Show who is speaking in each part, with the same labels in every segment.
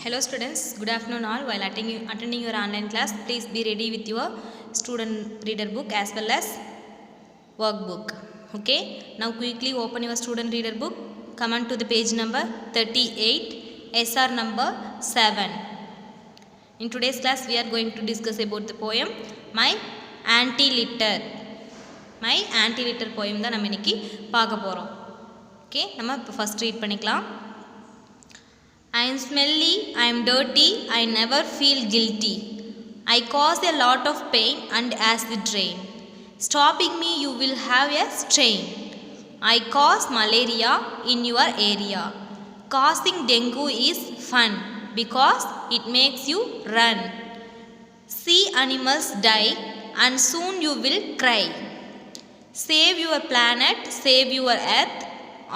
Speaker 1: Hello students, good afternoon all. While attending your online class, please be ready with your student reader book as well as workbook. Okay, now quickly open your student reader book. Come on to the page number 38, SR number 7. In today's class, we are going to discuss about the poem My Anti-Litter. My Anti-Litter poem தான் நம்ம இன்னைக்கு பார்க்க போறோம். Okay, நம்ம first read பண்ணிக்கலாம். I am smelly, I am dirty, I never feel guilty. I cause a lot of pain and acid rain. Stopping me, you will have a strain. I cause malaria in your area. Causing dengue is fun because it makes you run. See animals die and soon you will cry. Save your planet, save your earth,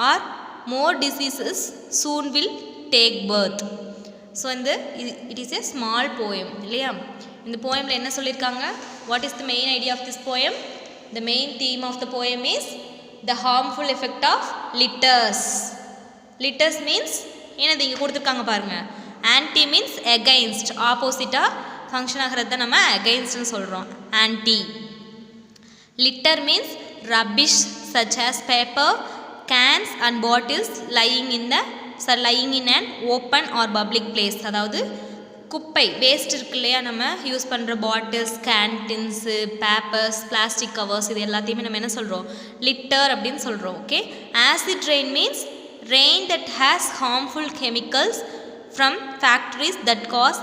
Speaker 1: or more diseases soon will take birth. So it is a small poem இல்லையா? இந்த poemல என்ன சொல்லிருக்காங்க? What is the main idea of this poem? The main theme of the poem is the harmful effect of litters. Litters means என்னது இங்க கொடுத்திருக்காங்க பாருங்க. Anti means against, opposite-ஆ function ஆகிறது தான் நம்ம against னு சொல்றோம். Anti. Litter means rubbish such as paper, cans and bottles lying in an open or public place. அதாவது குப்பை வேஸ்ட் இருக்கு இல்லையா, நம்ம யூஸ் பண்ணுற bottles, canteens, papers, plastic covers, இது எல்லாத்தையுமே நம்ம என்ன சொல்கிறோம்? லிட்டர் அப்படின்னு சொல்கிறோம். Okay, acid rain means rain that has harmful chemicals from factories that cause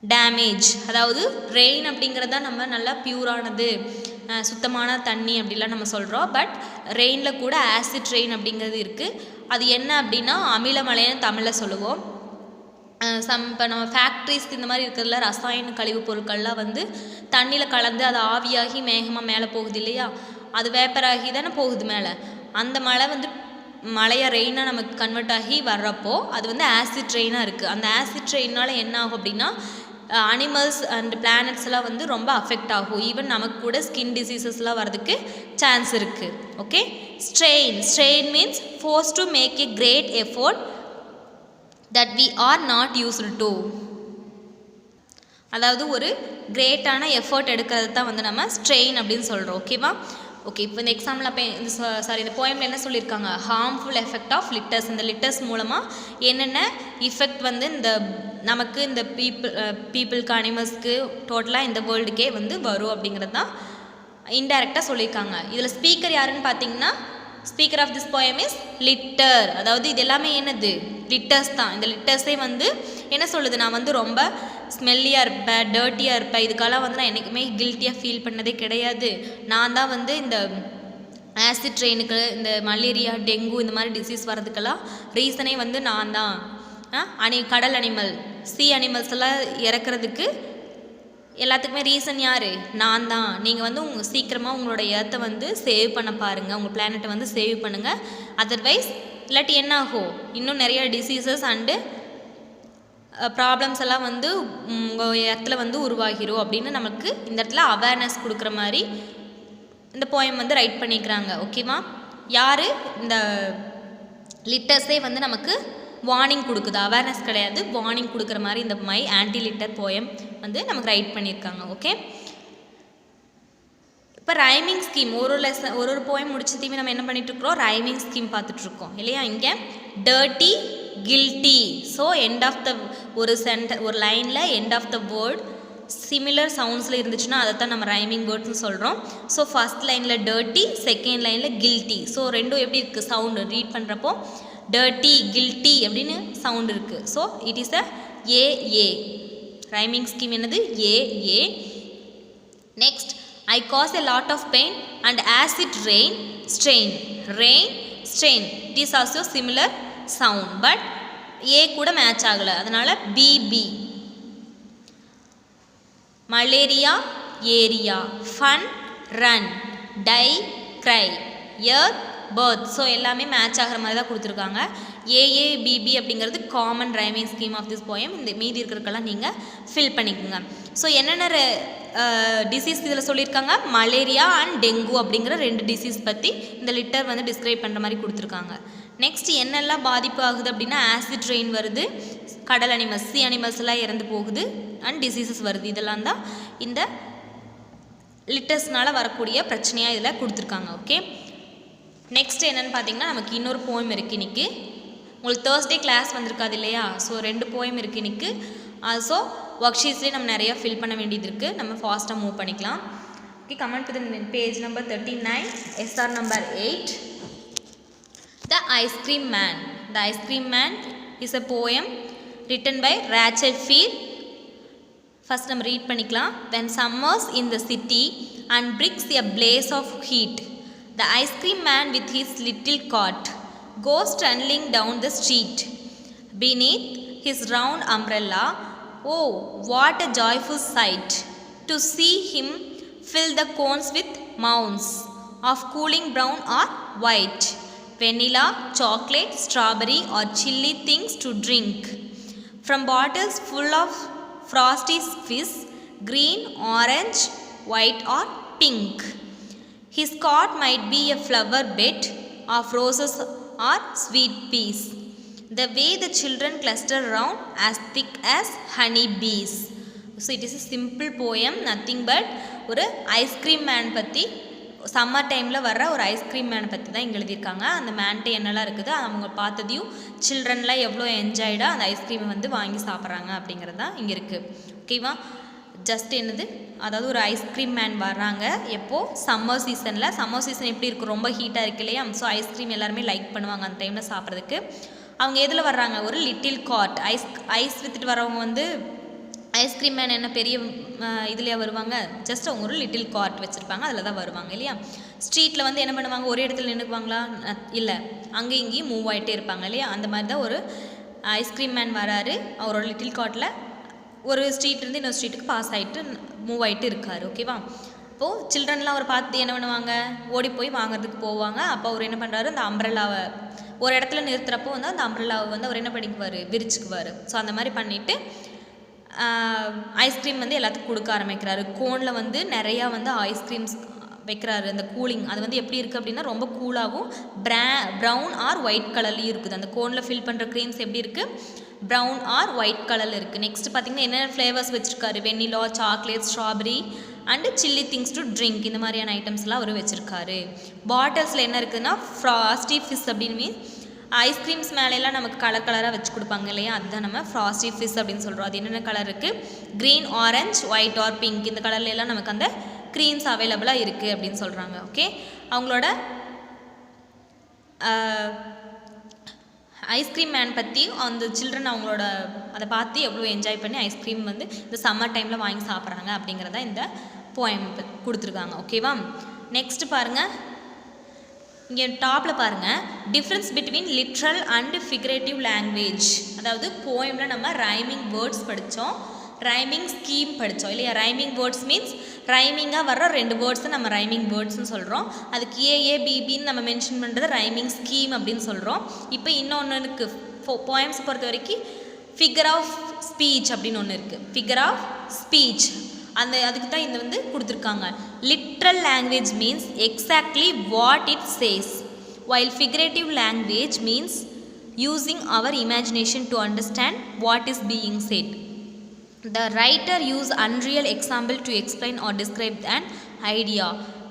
Speaker 1: damage. அதாவது ரெயின் அப்படிங்கிறது தான் நம்ம நல்லா பியூரானது, சுத்தமான தண்ணி அப்படிலாம் நம்ம சொல்கிறோம். பட் ரெயினில் கூட ஆசிட் ரெயின் அப்படிங்கிறது இருக்குது. அது என்ன அப்படின்னா அமிலமழைன்னு தமிழில் சொல்லுவோம். இப்போ நம்ம ஃபேக்ட்ரிஸ் இந்த மாதிரி இருக்கிறதுல ரசாயன கழிவுப் பொருட்கள்லாம் வந்து தண்ணியில் கலந்து அது ஆவியாகி மேகமாக மேலே போகுது இல்லையா, அது வேப்பராகி தானே போகுது மேலே. அந்த மழை வந்து மழையாக ரெயினாக நமக்கு கன்வெர்ட் ஆகி வர்றப்போ அது வந்து ஆசிட் ரெயினாக இருக்குது. அந்த ஆசிட் ரெயினால் என்ன ஆகும் அப்படின்னா அனிமல்ஸ் அண்ட் பிளானட்ஸ் எல்லாம் வந்து ரொம்ப அஃபெக்ட் ஆகும். ஈவன் நமக்கு கூட ஸ்கின் டிசீசஸ்லாம் வரதுக்கு சான்ஸ் இருக்குது. Okay, strain means force to make a great effort that we are not used to. அதாவது ஒரு கிரேட்டான எஃபோர்ட் எடுக்கிறது தான் வந்து நம்ம ஸ்ட்ரெயின் அப்படின்னு சொல்கிறோம். ஓகேவா? ஓகே, இப்போ இந்த எக்ஸாம்பிள் அப்போ இந்த போயமில் என்ன சொல்லியிருக்காங்க? Harmful effect of litters. இந்த லிட்டர்ஸ் மூலமாக என்னென்ன இஃபெக்ட் வந்து இந்த நமக்கு இந்த பீப்புளுக்கு, அனிமல்ஸ்க்கு, டோட்டலாக இந்த வேர்ல்டுக்கே வந்து வரும் அப்படிங்கிறது தான் இன்டைரக்டாக சொல்லியிருக்காங்க. இதில் ஸ்பீக்கர் யாருன்னு பார்த்தீங்கன்னா, speaker of this poem is litter. அதாவது இது எல்லாமே என்னது? லிட்டர்ஸ் தான். இந்த லிட்டர்ஸே வந்து என்ன சொல்லுது? நான் வந்து ரொம்ப ஸ்மெல்லியாக இருப்பேன், டர்ட்டியாக இருப்பேன், இதுக்கெல்லாம் வந்து நான் என்றைக்குமே கில்ட்டியாக ஃபீல் பண்ணதே கிடையாது. நான் தான் வந்து இந்த ஆசிட் ரெயினுக்கு, இந்த மலேரியா, டெங்கு இந்த மாதிரி டிசீஸ் வர்றதுக்கெல்லாம் ரீசனே வந்து நான் தான். கடல் அனிமல், சி அனிமல்ஸ் எல்லாம் இறக்குறதுக்கு எல்லாத்துக்குமே ரீசன் யார்? நான் தான். நீங்கள் வந்து சீக்கிரமாக உங்களோட எர்த்தை வந்து சேவ் பண்ண பாருங்கள், உங்கள் பிளானட்டை வந்து சேவ் பண்ணுங்கள். அதர்வைஸ் இல்லாட்டி என்ன ஆகும்? இன்னும் நிறைய டிசீசஸ் அண்டு ப்ராப்ளம்ஸ் எல்லாம் வந்து உங்கள் இடத்துல வந்து உருவாகிரும் அப்படின்னு நமக்கு இந்த இடத்துல அவேர்னஸ் கொடுக்குற மாதிரி இந்த போயம் வந்து ரைட் பண்ணிக்கிறாங்க. ஓகேவா? யார்? இந்த லிட்டர்ஸே வந்து நமக்கு வார்னிங் கொடுக்குது, அவேர்னஸ் கிடையாது, வார்னிங் கொடுக்குற மாதிரி இந்த மை ஆன்டி லிட்டர் போயம் வந்து நமக்கு ரைட் பண்ணியிருக்காங்க. ஓகே, இப்போ ரைமிங் ஸ்கீம் ஒரு போயம் முடிச்சதையுமே நம்ம என்ன பண்ணிட்டுருக்குறோம்? ரைமிங் ஸ்கீம் பார்த்துட்ருக்கோம் இல்லையா? இங்கே dirty, guilty. So end of the ஒரு லைனில் end of the word similar சவுண்ட்ஸில் இருந்துச்சுன்னா அதை தான் நம்ம ரைமிங் வேர்ட்ஸ்னு சொல்கிறோம். ஸோ ஃபஸ்ட் லைனில் டர்ட்டி, செகண்ட் லைனில் கில்ட்டி. ஸோ ரெண்டும் எப்படி இருக்குது? சவுண்டு ரீட் பண்ணுறப்போ டர்ட்டி, கில்ட்டி அப்படின்னு சவுண்ட் இருக்குது. So it is a. Rhyming scheme என்னது? A. Next, I cause a lot of pain and acid rain, strain. It is also similar sound, but A கூட match ஆகலை, அதனால் B. Malaria, area. Fun, run. Die, cry. Earth, birth. So எல்லாமே match ஆகிற மாதிரி தான் கொடுத்துருக்காங்க. AABB அப்படிங்கிறது common rhyming scheme of this poem. இந்த மீதி இருக்கிறதுக்கெல்லாம் நீங்கள் ஃபில் பண்ணிக்கோங்க. ஸோ என்னென்ன டிசீஸ் இதில் சொல்லியிருக்காங்க? மலேரியா அண்ட் டெங்கு அப்படிங்கிற 2 டிசீஸ் பற்றி இந்த லிட்டர் வந்து டிஸ்கிரைப் பண்ணுற மாதிரி கொடுத்துருக்காங்க. நெக்ஸ்ட் என்னெல்லாம் பாதிப்பு ஆகுது அப்படின்னா ஆசிட் ரெயின் வருது, கடல் அனிமல்ஸ் சி அனிமல்ஸ் எல்லாம் இறந்து போகுது, அண்ட் டிசீசஸ் வருது. இதெல்லாம் தான் இந்த லிட்டர்ஸ்னால் வரக்கூடிய பிரச்சனையாக இதில் கொடுத்துருக்காங்க. ஓகே, நெக்ஸ்ட் என்னென்னு பார்த்தீங்கன்னா நமக்கு இன்னொரு போயம் இருக்குது இன்றைக்கி. உங்களுக்கு தேர்ஸ்டே கிளாஸ் வந்திருக்காது இல்லையா? ஸோ 2 போயம் இருக்குது இன்றைக்கி. ஸோ ஒர்க் ஷீட்ஸ்லேயே நம்ம நிறையா ஃபில் பண்ண வேண்டியது இருக்குது. நம்ம ஃபாஸ்ட்டாக மூவ் பண்ணிக்கலாம். Okay, comment to the page number 39, SR number 8. The Ice Cream Man. The Ice Cream Man is a poem written by Rachel Field. First நம்ம read பண்ணிக்கலாம். When summer's in the city and bricks a blaze of heat, the ice cream man with his little cart goes trundling down the street. Beneath his round umbrella, oh, what a joyful sight to see him fill the cones with mounds of cooling brown or white, vanilla, chocolate, strawberry or chilly things to drink from bottles full of frosty fizz, green, orange, white or pink. His cart might be a flower bed of roses or sweet peas. The way the children cluster around as thick as honey bees. So it is a simple poem, nothing but ஒரு ice cream man பற்றி, summer டைமில் வர்ற ஒரு ice cream மேனை பற்றி தான் இங்கே எழுதியிருக்காங்க. அந்த மேன்ட்டு என்னெல்லாம் இருக்குது, அவங்க பார்த்ததையும் சில்ட்ரன்லாம் எவ்வளோ என்ஜாய்டாக அந்த ஐஸ்கிரீமை வந்து வாங்கி சாப்பிட்றாங்க அப்படிங்கிறது தான் இங்கே இருக்குது. ஓகேவா? ஜஸ்ட் என்னது, அதாவது ஒரு ஐஸ்கிரீம் மேன் வர்றாங்க எப்போது, சம்மர் சீசனில். சம்மர் சீசன் எப்படி இருக்கும், ரொம்ப ஹீட்டாக இருக்கு இல்லையா? ஸோ ஐஸ்கிரீம் எல்லாருமே லைக் பண்ணுவாங்க அந்த டைமில் சாப்பிட்றதுக்கு. அவங்க எதில் வர்றாங்க, ஒரு லிட்டில் கார்ட். ஐஸ் விற்றுட்டு வரவங்க வந்து ஐஸ்கிரீம் மேன் என்ன பெரிய இதுலையா வருவாங்க, ஜஸ்ட் அவங்க ஒரு லிட்டில் கார்ட் வச்சுருப்பாங்க, அதில் தான் வருவாங்க இல்லையா? ஸ்ட்ரீட்டில் வந்து என்ன பண்ணுவாங்க, ஒரே இடத்துல நின்றுக்குவாங்களா? இல்லை, அங்கேயும் இங்கேயும் மூவ் ஆகிட்டே இருப்பாங்க இல்லையா? அந்த மாதிரி தான் ஒரு ஐஸ்கிரீம் மேன் வராரு, அவரோட லிட்டில் கார்ட்டில் ஒரு ஸ்ட்ரீட்லேருந்து இன்னொரு ஸ்ட்ரீட்டுக்கு பாஸ் ஆகிட்டு மூவ் ஆகிட்டு இருக்கார். ஓகேவா? அப்போது சில்ட்ரன்லாம் அவர் பார்த்து என்ன பண்ணுவாங்க, ஓடி போய் வாங்குறதுக்கு போவாங்க. அப்போ அவர் என்ன பண்ணுறாரு, அந்த அம்ப்ரெல்லாவை ஒரு இடத்துல நிறுத்துகிறப்போ வந்து அந்த அம்ப்ரெல்லாவை வந்து அவர் என்ன பண்ணிக்குவார், விரிச்சுக்குவார். ஸோ அந்த மாதிரி பண்ணிவிட்டு ஐஸ்கிரீம் வந்து எல்லாத்துக்கும் கொடுக்க ஆரம்பிக்கிறாரு. கோனில் வந்து நிறையா வந்து ஐஸ்கிரீம்ஸ் வைக்கிறாரு. அந்த கூலிங் அது வந்து எப்படி இருக்குது அப்படின்னா ரொம்ப கூலாகவும் ப்ரௌன் ஆர் ஒயிட் கலர்லேயும் இருக்குது. அந்த கோனில் ஃபில் பண்ணுற க்ரீம்ஸ் எப்படி இருக்குது, ப்ரௌன் ஆர் ஒயிட் கலரில் இருக்குது. நெக்ஸ்ட் பார்த்திங்கன்னா என்னென்ன ஃப்ளேவர்ஸ் வச்சுருக்காரு, vanilla, chocolate, strawberry and chilly things to drink, இந்த மாதிரியான ஐட்டம்ஸ்லாம் அவர் வச்சுருக்காரு. பாட்டில்ஸில் என்ன இருக்குதுன்னா ஃப்ராஸ்டி ஃபிஸ் அப்படின்னு மீன் ஐஸ்கிரீம்ஸ் மேலெல்லாம் நமக்கு கலர் கலராக வச்சு கொடுப்பாங்க இல்லையா, அதுதான் நம்ம ஃப்ராஸ்டி ஃபிஸ் அப்படின்னு சொல்கிறோம். அது என்னென்ன கலர் இருக்குது, green, orange, white R pink, இந்த கலர்லாம் நமக்கு அந்த க்ரீம்ஸ் அவைலபிளாக இருக்குது அப்படின்னு சொல்கிறாங்க. ஓகே, அவங்களோட ஐஸ்கிரீம் மேன் பற்றி அந்த சில்ட்ரன் அவங்களோட அதை பார்த்து எவ்வளோ என்ஜாய் பண்ணி ஐஸ்கிரீம் வந்து இந்த சம்மர் டைமில் வாங்கி சாப்பிட்றாங்க அப்படிங்கிறத இந்த போயம் கொடுத்துருக்காங்க. ஓகேவா? நெக்ஸ்ட் பாருங்கள், இங்கே டாப்பில் பாருங்கள், difference between literal and figurative language. அதாவது போயமில் நம்ம ரைமிங் வேர்ட்ஸ் படித்தோம், ரைமிங் ஸ்கீம் படித்தோம் இல்லையா? ரைமிங் வேர்ட்ஸ் மீன்ஸ் ரைமிங்காக வர்ற 2 வேர்ட்ஸை நம்ம ரைமிங் வேர்ட்ஸ்னு சொல்கிறோம். அதுக்கு ஏஏபிபின்னு நம்ம மென்ஷன் பண்ணுறது ரைமிங் ஸ்கீம் அப்படின்னு சொல்கிறோம். இப்போ இன்னொன்றுக்கு போயம்ஸ் பொறுத்த வரைக்கும் ஃபிகர் ஆஃப் ஸ்பீச் அப்படின்னு ஒன்று இருக்குது. ஃபிகர் ஆஃப் ஸ்பீச் அதுக்கு தான் இந்த வந்து கொடுத்துருக்காங்க. Literal language means exactly what it says, while figurative language means using our imagination to understand what is being said. The writer used unreal example to explain or describe an idea.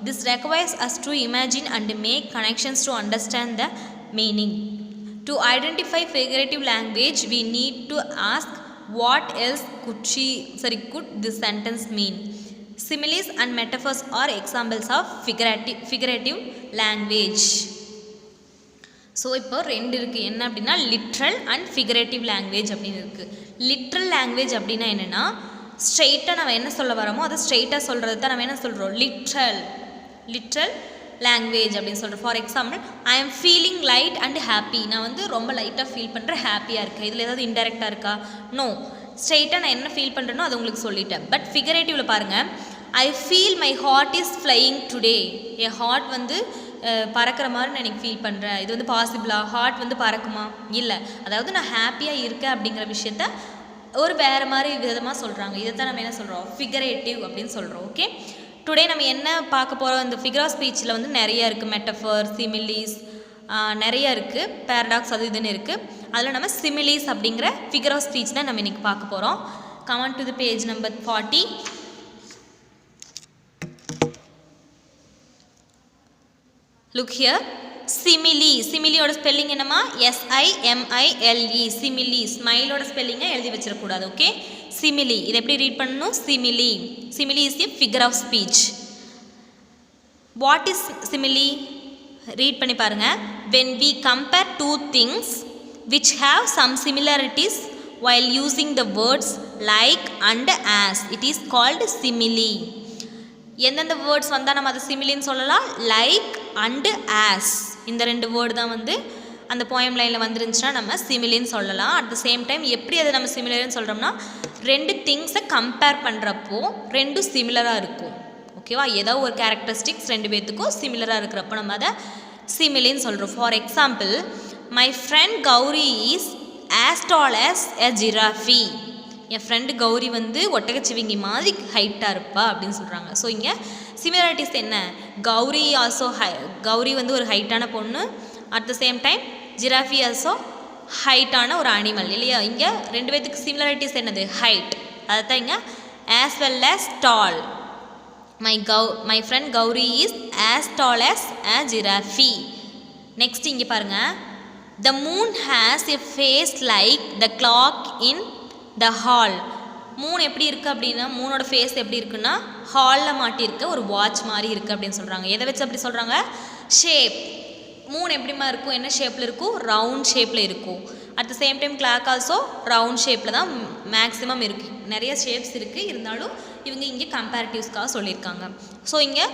Speaker 1: This requires us to imagine and make connections to understand the meaning. To identify figurative language, we need to ask what else could this sentence mean. Similes and metaphors are examples of figurative language. So இப்போ 2 இருக்குது, என்ன அப்படின்னா literal and figurative language அப்படின்னு இருக்குது. Literal language அப்படின்னா என்னென்னா ஸ்ட்ரெயிட்டாக நம்ம என்ன சொல்ல வரோமோ அதை ஸ்ட்ரெயிட்டாக சொல்கிறது தான் நம்ம என்ன சொல்கிறோம், லிட்ரல் லாங்குவேஜ் அப்படின்னு சொல்கிறோம். For example, I am feeling light and happy, நான் வந்து ரொம்ப லைட்டாக ஃபீல் பண்ணுறேன், ஹாப்பியாக இருக்கேன். இதில் ஏதாவது இன்டெரக்டாக இருக்கா? நோ, ஸ்ட்ரெயிட்டாக நான் என்ன ஃபீல் பண்ணுறேனோ அது உங்களுக்கு சொல்லிட்டேன். பட் ஃபிகரேட்டிவில் பாருங்கள், I feel my heart is flying today, என் ஹார்ட் வந்து பறக்கிற மாதிரி நான் எனக்கு ஃபீல் பண்ணுறேன். இது வந்து பாசிபிளா? ஹார்ட் வந்து பறக்குமா? இல்லை. அதாவது நான் ஹாப்பியாக இருக்கேன் அப்படிங்கிற விஷயத்த ஒரு வேறு மாதிரி விதமாக சொல்கிறாங்க. இதை தான் நம்ம என்ன சொல்கிறோம், ஃபிகரேட்டிவ் அப்படின்னு சொல்கிறோம். ஓகே, டுடே நம்ம என்ன பார்க்க போகிறோம், இந்த ஃபிகர் ஆஃப் ஸ்பீச்சில் வந்து நிறைய இருக்குது. மெட்டஃபர், சிமிலிஸ், நிறைய இருக்குது, பேரடாக்ஸ் அது இதுன்னு இருக்குது. அதில் நம்ம சிமிலிஸ் அப்படிங்கிற ஃபிகர் ஆஃப் ஸ்பீச் தான் நம்ம இன்றைக்கி பார்க்க போகிறோம். Come on to the page number 40. Look here. Simile, சிமிலியோட ஸ்பெல்லிங் என்னம்மா? SIMILE, simile. ஸ்மைலோட ஸ்பெல்லிங்கை எழுதி வச்சிடக்கூடாது. Okay, simile. இதை எப்படி ரீட் பண்ணணும்? Simile. Simile is a figure of speech. What is simile? Read பண்ணி பாருங்கள். when we compare two things which have some similarities while using the words like and as, it is called simile. எந்தெந்த words வந்தால் நம்ம அதை சிமிலின்னு சொல்லலாம்? Like and as, இந்த 2 word தான் வந்து அந்த போயம் லைனில் வந்துருந்துச்சுன்னா நம்ம சிமிலின்னு சொல்லலாம். அட் த சேம் டைம் எப்படி அதை நம்ம சிமிலர்னு சொல்கிறோம்னா, 2 திங்ஸை கம்பேர் பண்ணுறப்போ 2 சிமிலராக இருக்கும். ஓகேவா? ஏதோ ஒரு கேரக்டரிஸ்டிக்ஸ் 2 பேர்த்துக்கும் சிமிலராக இருக்கிறப்போ நம்ம அதை சிமிலின்னு சொல்கிறோம். For example, my friend Gauri is as tall as a giraffe. என் ஃப்ரெண்டு கௌரி வந்து ஒட்டகச்சிவிங்கி மாதிரி ஹைட்டாக இருப்பா அப்படின்னு சொல்கிறாங்க. ஸோ இங்கே சிமிலாரிட்டிஸ் என்ன? கௌரி வந்து ஒரு ஹைட்டான பொண்ணு, at the same time giraffe also ஹைட்டான ஒரு அனிமல் இல்லையா? இங்கே 2 பேர்த்துக்கு சிமிலாரிட்டிஸ் என்னது? ஹைட். அதை தான் இங்கே as well as tall. My friend Gauri is as tall as a giraffe. Next இங்கே பாருங்கள். The moon has a face like the clock in the hall. Moon எப்படி இருக்குது அப்படின்னா, மூனோட ஃபேஸ் எப்படி இருக்குன்னா ஹாலில் மாட்டியிருக்க ஒரு வாட்ச் மாதிரி இருக்குது அப்படின்னு சொல்கிறாங்க. எதை வச்சு அப்படி சொல்கிறாங்க? ஷேப். மூன் எப்படிமா இருக்கும்? என்ன ஷேப்பில் இருக்கும்? ரவுண்ட் ஷேப்பில் இருக்கும். At the same time clock also round ஷேப்பில் தான் மேக்ஸிமம் இருக்குது. நிறைய ஷேப்ஸ் இருக்குது, இருந்தாலும் இவங்க இங்கே கம்பேரிட்டிவ்ஸ்க்காக சொல்லியிருக்காங்க. ஸோ இங்கே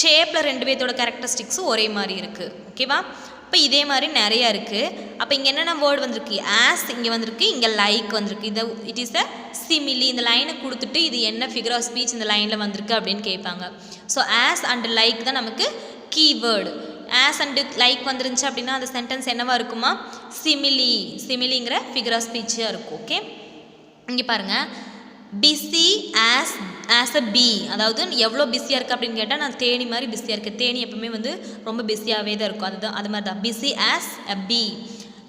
Speaker 1: ஷேப்பில் 2 பேர்த்தோட கேரக்டரிஸ்டிக்ஸும் ஒரே மாதிரி இருக்குது. ஓகேவா? இப்போ இதே மாதிரி நிறையா இருக்குது. அப்போ இங்கே என்னென்ன வேர்டு வந்திருக்கு? ஆஸ் இங்கே வந்திருக்கு, இங்கே லைக் வந்திருக்கு. இட் இஸ் அ சிமிலி. இந்த லைனை கொடுத்துட்டு இது என்ன ஃபிகர் ஆஃப் ஸ்பீச் இந்த லைனில் வந்திருக்கு அப்படின்னு கேட்பாங்க. ஸோ ஆஸ் அண்ட் லைக் தான் நமக்கு கீவேர்டு. ஆஸ் அண்டு லைக் வந்துருந்துச்சு அப்படின்னா அந்த சென்டென்ஸ் என்னவா இருக்குமா? சிமிலி. சிமிலிங்கிற ஃபிகர் ஆஃப் ஸ்பீச்சாக இருக்கும். ஓகே, இங்கே பாருங்கள். பிஸி ஆஸ் அ பீ, அதாவது எவ்வளோ பிஸியாக இருக்குது அப்படின்னு கேட்டால் நான் தேனி மாதிரி பிஸியாக இருக்கேன். தேனி எப்பவுமே வந்து ரொம்ப பிஸியாகவே தான் இருக்கும். அது மாதிரி தான். Busy as a bee.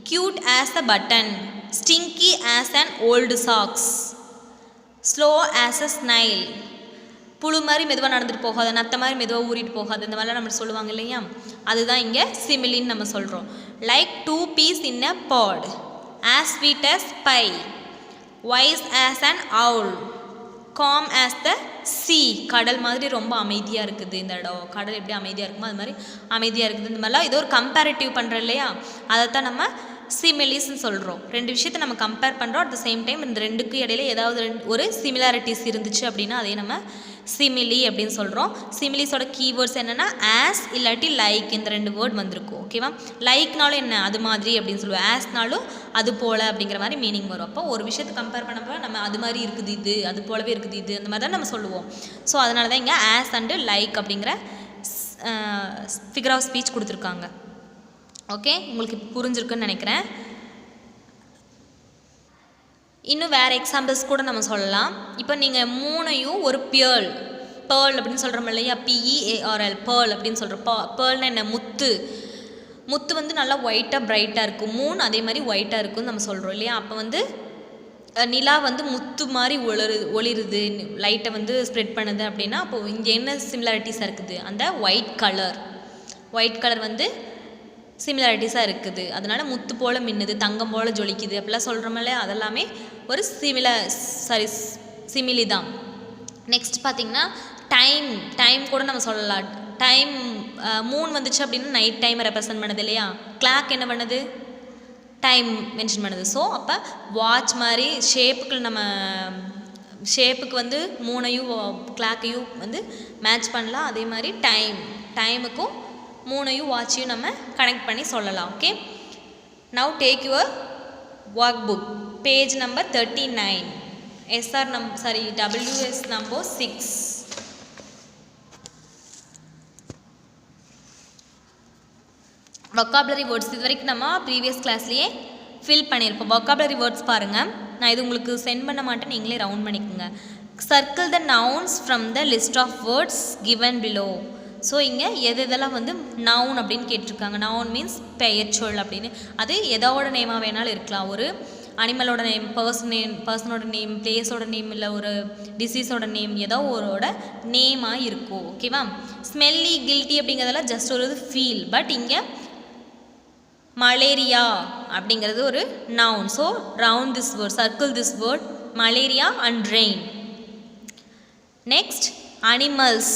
Speaker 1: Cute as a button. Stingy as an old socks. Slow as a snail. புழு மாதிரி மெதுவாக நடந்துட்டு போகாது, நத்த மாதிரி மெதுவாக ஊறிட்டு போகாது, இந்த மாதிரிலாம் நம்ம சொல்லுவாங்க இல்லையா? அதுதான் இங்கே சிமிலின்னு நம்ம சொல்கிறோம். Like 2 peas in a pod. As sweet as pie. wise as an owl. calm as the sea. கடல் மாதிரி ரொம்ப அமைதியாக இருக்குது இந்த இடம். கடல் எப்படி அமைதியாக இருக்குமோ அது மாதிரி அமைதியாக இருக்குது. இந்த மாதிரிலாம் ஏதோ ஒரு கம்பேரிட்டிவ் பண்ணுறோம் இல்லையா? அதைத்தான் நம்ம சிமிலிஸ்ன்னு சொல்கிறோம். 2 விஷயத்தை நம்ம கம்பேர் பண்ணுறோம். அட் த சேம் டைம் இந்த 2க்கு இடையில ஏதாவது ஒரு சிமிலாரிட்டிஸ் இருந்துச்சு அப்படின்னா அதே நம்ம சிமிலி அப்படின்னு சொல்கிறோம். சிமிலிஸோட கீவேர்ட்ஸ் என்னென்னா ஆஸ் இல்லாட்டி லைக், இந்த 2 வேர்ட் வந்திருக்கும். ஓகேவா? லைக்னாலும் என்ன? அது மாதிரி அப்படின்னு சொல்லுவோம். ஆஸ்னாலும் அது போல் அப்படிங்கிற மாதிரி மீனிங் வரும். அப்போ ஒரு விஷயத்தை கம்பேர் பண்ணப்போ நம்ம அது மாதிரி இருக்குது இது, அது போலவே இருக்குது இது, அந்த மாதிரி தான் நம்ம சொல்லுவோம். ஸோ அதனால தான் இங்கே ஆஸ் அண்டு லைக் அப்படிங்கிற ஃபிகர் ஆஃப் ஸ்பீச் கொடுத்துருக்காங்க. ஓகே, உங்களுக்கு புரிஞ்சிருக்குன்னு நினைக்கிறேன். இன்னும் வேறு எக்ஸாம்பிள்ஸ் கூட நம்ம சொல்லலாம். இப்போ நீங்கள் 3ஐயும் ஒரு பேர்ல் அப்படின்னு சொல்கிறோம் இல்லையா? PEARL, பேர்ல் அப்படின்னு சொல்கிறோம். பேர்ல்னா என்ன? முத்து வந்து நல்லா ஒயிட்டாக பிரைட்டாக இருக்கும். மூன் அதே மாதிரி ஒயிட்டாக இருக்குன்னு நம்ம சொல்கிறோம் இல்லையா? அப்போ வந்து நிலா வந்து முத்து மாதிரி ஒளிருது, லைட்டை வந்து ஸ்ப்ரெட் பண்ணுது அப்படின்னா அப்போது இங்கே என்ன சிமிலாரிட்டிஸாக இருக்குது? அந்த ஒயிட் கலர் வந்து சிமிலாரிட்டிஸாக இருக்குது. அதனால் முத்து போல் மின்னுது, தங்கம் போல் ஜொலிக்குது அப்படிலாம் சொல்கிறோமில்ல, அதெல்லாமே ஒரு சிமிலி தான். நெக்ஸ்ட் பார்த்திங்கன்னா டைம் கூட நம்ம சொல்லலாம். டைம் மூன் வந்துச்சு அப்படின்னா நைட் டைமை ரெப்ரசன்ட் பண்ணுது இல்லையா? கிளாக் என்ன பண்ணுது? டைம் மென்ஷன் பண்ணுது. ஸோ அப்போ வாட்ச் மாதிரி ஷேப்புக்கு வந்து மூணையும் கிளாக்கையும் வந்து மேட்ச் பண்ணலாம். அதே மாதிரி டைமுக்கும் மூணையும் வாட்சையும் நம்ம கனெக்ட் பண்ணி சொல்லலாம். Okay, now take your work book, page number 39, WS number 6. Vocabulary words இது வரைக்கும் நம்ம ப்ரீவியஸ் கிளாஸ்லேயே ஃபில் பண்ணியிருப்போம். வொக்காபுலரி வேர்ட்ஸ் பாருங்கள், நான் இது உங்களுக்கு சென்ட் பண்ண மாட்டேன், நீங்களே ரவுண்ட் பண்ணிக்கோங்க. Circle the nouns from the list of words given below. So இங்கே எதெல்லாம் வந்து நவுன் அப்படின்னு கேட்டிருக்காங்க. நவுன் மீன்ஸ் பெயர்ச்சொல் அப்படின்னு. அது எதோட நேமாக வேணாலும் இருக்கலாம். ஒரு அனிமலோட நேம், பர்சனோட நேம், பிளேஸோட நேம், இல்லை ஒரு டிசீஸோட நேம், ஏதோ ஒரோட நேமாக இருக்கும். ஓகேவா? ஸ்மெல்லி, கில்ட்டி அப்படிங்கிறதெல்லாம் ஜஸ்ட் ஒரு ஃபீல். பட் இங்கே மலேரியா அப்படிங்கிறது ஒரு noun. So round this word, circle this word, malaria and rain. Next animals,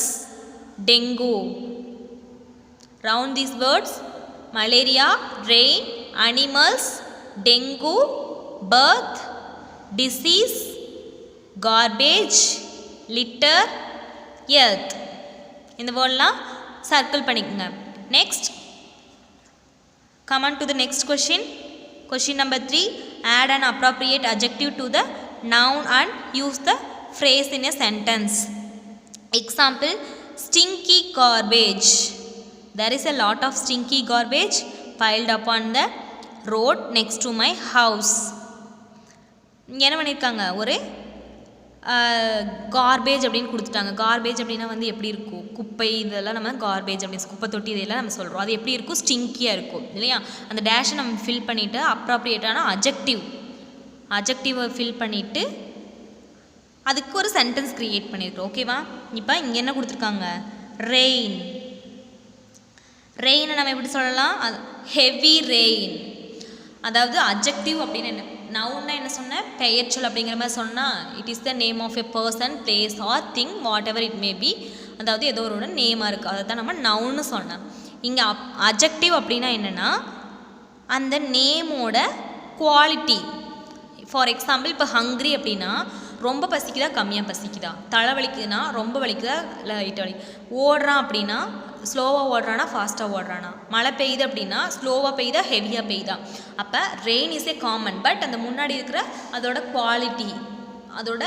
Speaker 1: dengue. Round these words, malaria, rain, animals, dengue, birth, disease, garbage, litter, earth. இந்த வேர்ட்லாம் circle பண்ணிக்கோங்க. Next come on to the next question. Question number 3, add an appropriate adjective to the noun and use the phrase in a sentence. Example, stinky garbage. There is a lot of stinky garbage piled upon the road next to my house. என்ன பண்ணியிருக்காங்க, ஒரு garbage அப்படின்னு கொடுத்துட்டாங்க. Garbage அப்படின்னா வந்து எப்படி இருக்கும், குப்பை, இதெல்லாம் நம்ம கார்பேஜ் அப்படின்னு, குப்பை தொட்டி இதெல்லாம் நம்ம சொல்கிறோம். அது எப்படி இருக்கும், ஸ்டிங்கியாக இருக்கும் இல்லையா? அந்த டேஷை நம்ம ஃபில் பண்ணிவிட்டு அப்ராப்ரியேட்டான அஜெக்டிவை ஃபில் பண்ணிவிட்டு அதுக்கு ஒரு சென்டென்ஸ் க்ரியேட் பண்ணியிருக்கோம். ஓகேவா? இப்போ இங்கே என்ன கொடுத்துருக்காங்க, ரெயின். ரெயினை நம்ம எப்படி சொல்லலாம், அது ஹெவி ரெயின். அதாவது அஜெக்டிவ் அப்படின்னு என்ன, நவுன்னா என்ன சொன்னேன், பெயர்ச்சொல் அப்படிங்கிற மாதிரி சொன்னால் it is the name of a person, place or thing, whatever it may be. அதாவது ஏதோ ஒரு நேமாக இருக்குது, அதை தான் நம்ம நவுன்னு சொன்னேன். இங்கே அஜெக்டிவ் அப்படின்னா என்னென்னா அந்த நேமோட குவாலிட்டி. ஃபார் எக்ஸாம்பிள் இப்போ ஹங்க்ரி அப்படின்னா ரொம்ப பசிக்குதா, கம்மியாக பசிக்குதா, தலை வலிக்குதுன்னா ரொம்ப வலிக்குதா, லைட்டாக வலி, ஓடுறான் அப்படின்னா ஸ்லோவாக ஓடுறானா, ஃபாஸ்ட்டாக ஓடுறானா, மழை பெய்யுது அப்படின்னா ஸ்லோவாக பெய்யுதா, ஹெவியாக பெய்யுதா. அப்போ rain is a common, but அந்த முன்னாடி இருக்கிற அதோட குவாலிட்டி, அதோட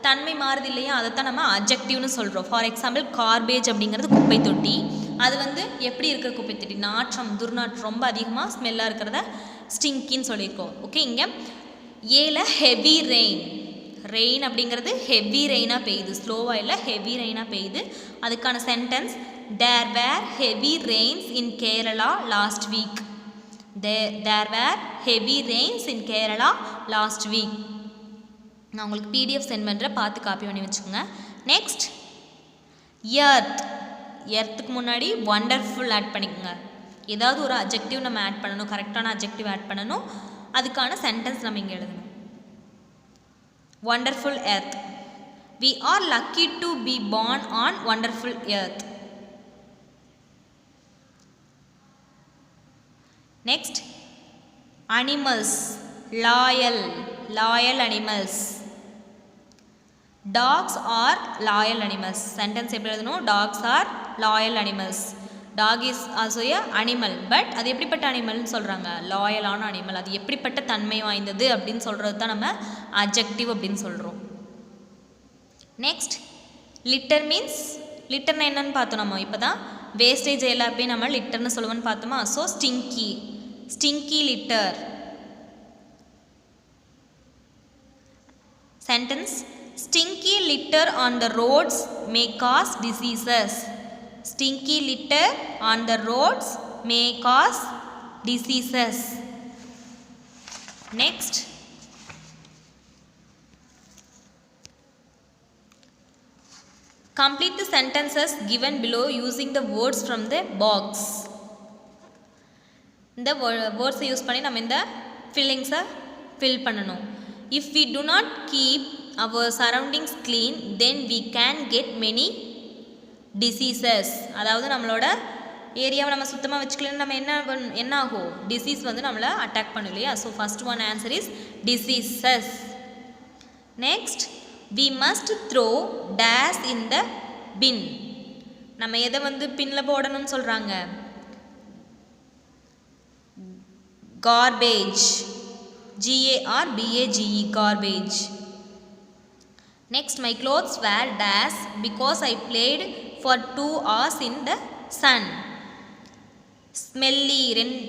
Speaker 1: தன்மை மாறுது இல்லையா, அதைத்தான் நம்ம அஜெக்டிவ்னு சொல்கிறோம். ஃபார் எக்ஸாம்பிள் கார்பேஜ் அப்படிங்கிறது குப்பை தொட்டி. அது வந்து எப்படி இருக்கிற குப்பை தொட்டி, நாற்றம், துர்நாற்றம் ரொம்ப அதிகமாக ஸ்மெல்லாக இருக்கிறத ஸ்டிங்கின்னு சொல்லியிருக்கோம். ஓகே, இங்கே ஏல ஹெவி ரெயின். ரெயின் அப்படிங்கிறது ஹெவி ரெயினாக பெய்யுது, ஸ்லோவாக இல்லை, ஹெவி ரெயினாக பெய்யுது. அதுக்கான sentence, there were heavy rains in Kerala last week. There were heavy rains in Kerala last week. நான் உங்களுக்கு PDF சென்ட் பண்ணுறேன், பார்த்து காப்பி பண்ணி வச்சுக்கோங்க. Next earth. எர்த்துக்கு முன்னாடி வண்டர்ஃபுல் ஆட் பண்ணிக்கோங்க. ஏதாவது ஒரு அஜெக்டிவ் நம்ம ஆட் பண்ணணும், கரெக்டான அஜெக்டிவ் ஆட் பண்ணணும். அதுக்கான சென்டென்ஸ் நம்ம இங்கே எழுதணும். wonderful earth. We are lucky to be born on wonderful earth. Next, animals, loyal animals. Dogs are loyal animals. Sentence எப்படி எழுதணும், dogs are loyal animals. Dog is also a animal, but அது எப்படிப்பட்ட அனிமல்னு சொல்கிறாங்க, லாயலான animal. அது எப்படிப்பட்ட தன்மை வாய்ந்தது அப்படின்னு சொல்கிறது தான் நம்ம அஜெக்டிவ் அப்படின்னு சொல்கிறோம். நெக்ஸ்ட், லிட்டர் மீன்ஸ், லிட்டர்னா என்னன்னு பார்த்தோம் நம்ம. இப்போ தான் வேஸ்டேஜ் எல்லாத்தையும் நம்ம லிட்டர்னு சொல்லுவோன்னு பார்த்தோமா. So ஸ்டிங்கி litre. Sentence, stinky litter on the roads may cause diseases. Stinky litter on the roads may cause diseases. Next, complete the sentences given below using the words from the box. இந்த வேர்ட்ஸை use பண்ணி நம்ம இந்த ஃபில்லிங்ஸை fill பண்ணணும். If we do not keep our surroundings clean, then we can get many diseases. அதாவது நம்மளோட ஏரியாவை நம்ம சுத்தமாக வச்சுக்கலன்னு நம்ம என்ன ஆகும், டிசீஸ் வந்து நம்மளை அட்டாக் பண்ணும் இல்லையா. So first one answer is diseases. Next, we must throw dash in the bin. நம்ம எதை வந்து பின்னில் போடணும்னு சொல்கிறாங்க, garbage, garbage, garbage. Next, my clothes were dash because I played for 2 hours in the sun. Smelly.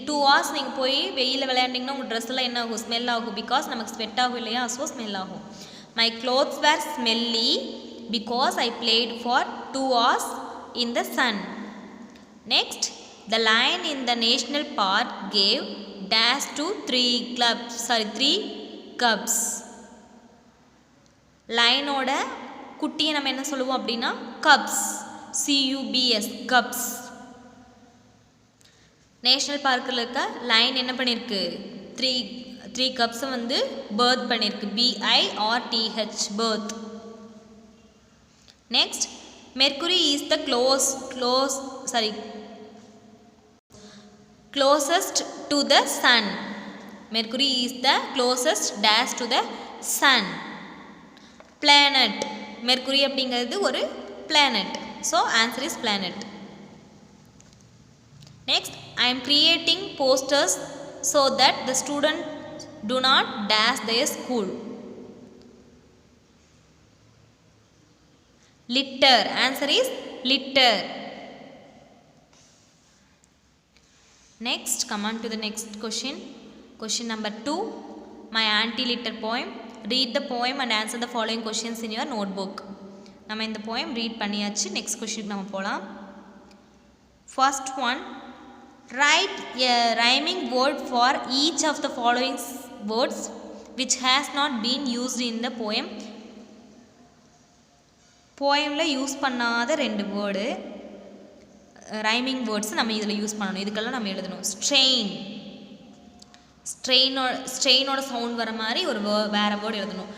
Speaker 1: 2 hours நீங்கள் போய் வெயிலில் விளையாண்டிங்கன்னா உங்கள் ட்ரெஸ் எல்லாம் என்ன ஆகும், ஸ்மெல் ஆகும். பிகாஸ் நமக்கு ஸ்வெட் ஆகும் இல்லையா, ஸோ ஸ்மெல் ஆகும். My clothes were smelly because I played for 2 hours in the sun. Next, the lion in the national park gave dash to 3 cubs. லயனோட குட்டியை நம்ம என்ன சொல்லுவோம் அப்படின்னா cubs, cubs, cubs. நேஷ்னல் பார்க்கில் இருக்க லயன் என்ன பண்ணியிருக்கு, த்ரீ கப்ஸை வந்து பர்த் பண்ணியிருக்கு, birth, birth. Next, Mercury is the closest to the sun. Mercury is the closest dash to the sun. Planet. Mercury அப்படிங்கிறது ஒரு planet. So answer is planet. Next, I am creating posters so that the students do not dash their school. Litter. Answer is litter. Next, come on to the next question. Question number 2. My anti-litter poem. Read the poem and answer the following questions in your notebook. நம்ம இந்த poem read பண்ணியாச்சு. Next question நம்ம போலாம். First one. Write a rhyming word for each of the following words which has not been used in the poem. போயமில் use பண்ணாத 2 word rhyming words நம்ம இதில் use பண்ணணும். இதுக்கெல்லாம் நம்ம எழுதணும். ஸ்ட்ரெயினோட சவுண்ட் வர மாதிரி ஒரு வேறு வேர்டு எழுதணும்.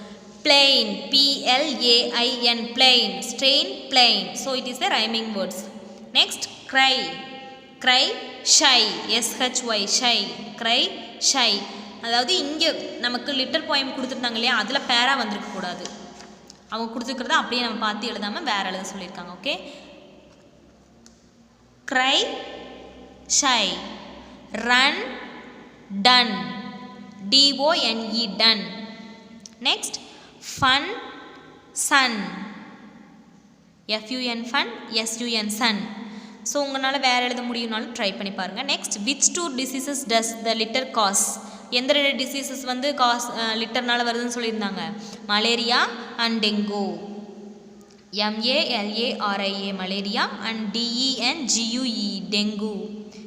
Speaker 1: Plain, PLAIN, plain, strain, plain. So it is the rhyming words. Next, cry, shy, SHY, shy, cry, shy. அதாவது இங்கே நமக்கு லிட்டர் போயம் கொடுத்துருந்தாங்க இல்லையா, அதில் பேரா வந்திருக்கக்கூடாது. அவங்க கொடுத்துருக்கிறத அப்படியே நம்ம பார்த்து எழுதாமல் வேறு எழுத சொல்லியிருக்காங்க. Okay, cry, shy. Run, done, DONE, done. Next, fun, sun, FUN, fun, SUN, sun. So உங்களால் வேறு எழுத முடியும்னாலும் ட்ரை பண்ணி பாருங்கள். Next, which 2 diseases does the litter cause? எந்த 2 டிசீசஸ் வந்து லிட்டர்னால் வருதுன்னு சொல்லியிருந்தாங்க. Malaria and dengue. MALARIA malaria and DENGUE dengue.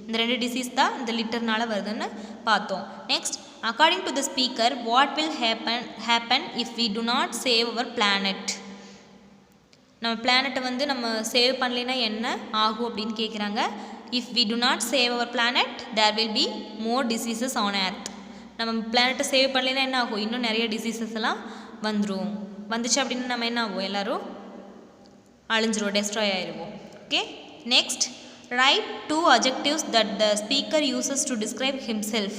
Speaker 1: இந்த 2 டிசீஸ் தான் இந்த லிட்டர்னால் வருதுன்னு பார்த்தோம். Next, according to the speaker what will happen if we do not save our planet? நம்ம பிளானட்டை வந்து நம்ம சேவ் பண்ணலைன்னா என்ன ஆகும் அப்படின்னு கேட்குறாங்க. If we do not save our planet there will be more diseases on earth. நம்ம பிளானட்டை சேவ் பண்ணலைன்னா என்ன ஆகும், இன்னும் நிறைய டிசீசஸ் எல்லாம் வந்துச்சு அப்படின்னு நம்ம என்ன ஆகும், எல்லோரும் அழிஞ்சிருவோம், டெஸ்ட்ராய் ஆயிடுவோம். Okay, next, right 2 adjectives that the speaker uses to describe himself.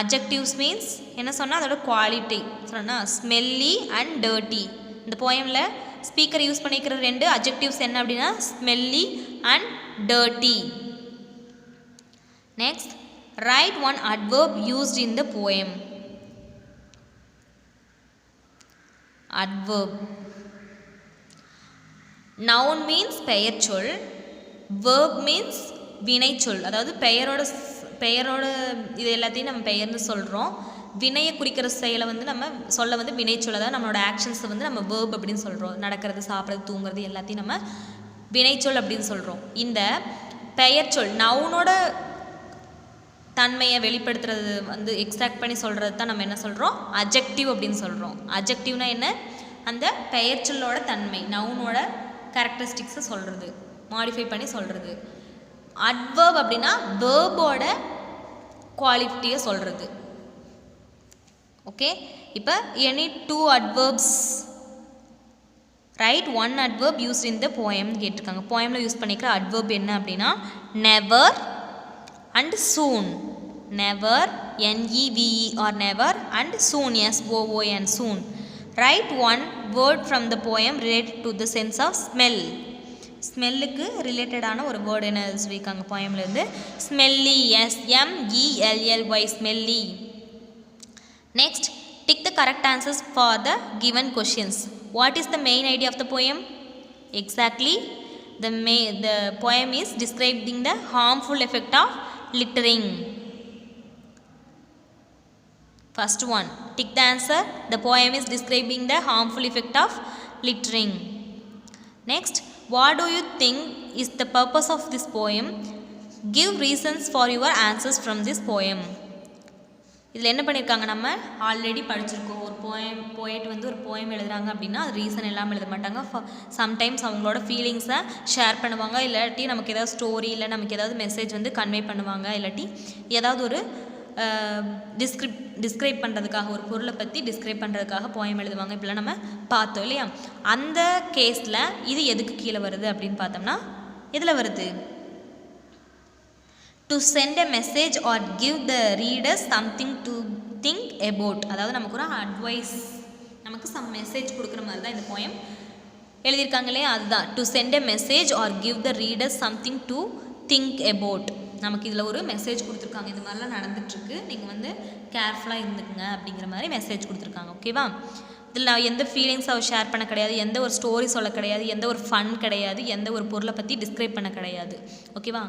Speaker 1: adjectives means என்ன சொன்னால் அதோட குவாலிட்டி சொன்னால் ஸ்மெல்லி அண்ட் டர்ட்டி. இந்த போயமில் ஸ்பீக்கர் யூஸ் பண்ணிக்கிற 2 adjectives என்ன அப்படின்னா smelly and dirty. Next, write 1 adverb used in the poem. adverb. noun means பெயர் சொல், verb means வினை சொல். அதாவது பெயரோட இது எல்லாத்தையும் நம்ம பெயர்னு சொல்கிறோம். வினையை குறிக்கிற செயலை வந்து நம்ம சொல்ல வந்து வினை சொல். அதாவது நம்மளோட ஆக்ஷன்ஸை வந்து நம்ம verb அப்படின்னு சொல்கிறோம். நடக்கிறது, சாப்பிட்றது, தூங்குறது எல்லாத்தையும் நம்ம வினைச்சொல் அப்படின்னு சொல்கிறோம். இந்த பெயர் சொல் நவுனோட தன்மையை வெளிப்படுத்துறது வந்து எக்ஸ்ட்ராக்ட் பண்ணி சொல்கிறது தான் நம்ம என்ன சொல்கிறோம், அஜெக்டிவ் அப்படின்னு சொல்கிறோம். அஜெக்டிவ்னா என்ன, அந்த பெயர் சொல்லோட தன்மை, நவுனோட கேரக்டரிஸ்டிக்ஸை சொல்கிறது, மாடிஃபை பண்ணி சொல்கிறது. அட்வர்ப் அப்படின்னா வேர்போட குவாலிட்டியை சொல்கிறது. ஓகே, இப்போ any 2 adverbs, right 1 adverb used in the poem கேட்டிருக்காங்க. போயமில் யூஸ் பண்ணிக்கிற adverb என்ன அப்படின்னா never and soon. never, NEVE or never, and soon, SOON, soon. Write 1 word from the poem related to the sense of smell. ஸ்மெல்லுக்கு ரிலேட்டடான ஒரு word என்ன சொல்லியிருக்காங்க போயமில் இருந்து, smelly, SMELLY, smelly. Next, tick the correct answers for the given questions. What is the main idea of the poem? Exactly, the poem is describing the harmful effect of littering. First one, tick the answer. The poem is describing the harmful effect of littering. Next, What do you think is the purpose of this poem? Give reasons for your answers from this poem. இதில் என்ன பண்ணியிருக்காங்க, நம்ம already படிச்சிருக்கோம். ஒரு poet வந்து ஒரு poem எழுதுறாங்க அப்படின்னா அது ரீசன் எல்லாம் எழுத மாட்டாங்க. சம்டைம்ஸ் அவங்களோட ஃபீலிங்ஸை ஷேர் பண்ணுவாங்க, இல்லாட்டி நமக்கு ஏதாவது ஸ்டோரி இல்லை நமக்கு ஏதாவது மெசேஜ் வந்து கன்வே பண்ணுவாங்க, இல்லாட்டி ஏதாவது ஒரு டிஸ்கிரைப் பண்ணுறதுக்காக ஒரு பொருளை பற்றி டிஸ்கிரைப் பண்ணுறதுக்காக போயம் எழுதுவாங்க. இப்படிலாம் நம்ம பார்த்தோம் இல்லையா. அந்த கேஸில் இது எதுக்கு கீழே வருது அப்படின்னு பார்த்தோம்னா எதில் வருது? To send a message or give the readers something to think about. அதாவது நமக்கு ஒரு அட்வைஸ், நமக்கு சம் மெசேஜ் கொடுக்குற மாதிரி தான் இந்த போயம் எழுதியிருக்காங்க இல்லையா. அதுதான் to send a message or give the readers something to think about. நமக்கு இதில் ஒரு மெசேஜ் கொடுத்துருக்காங்க, இது மாதிரிலாம் நடந்துகிட்ருக்கு, நீங்கள் வந்து கேர்ஃபுல்லாக இருந்துக்குங்க அப்படிங்கிற மாதிரி மெசேஜ் கொடுத்துருக்காங்க. ஓகேவா. இதில் நான் எந்த ஃபீலிங்ஸை அவர் ஷேர் பண்ண கிடையாது, எந்த ஒரு ஸ்டோரி சொல்ல கிடையாது, எந்த ஒரு ஃபன் கிடையாது, எந்த ஒரு பொருளை பற்றி டிஸ்கிரைப் பண்ண கிடையாது. ஓகேவா.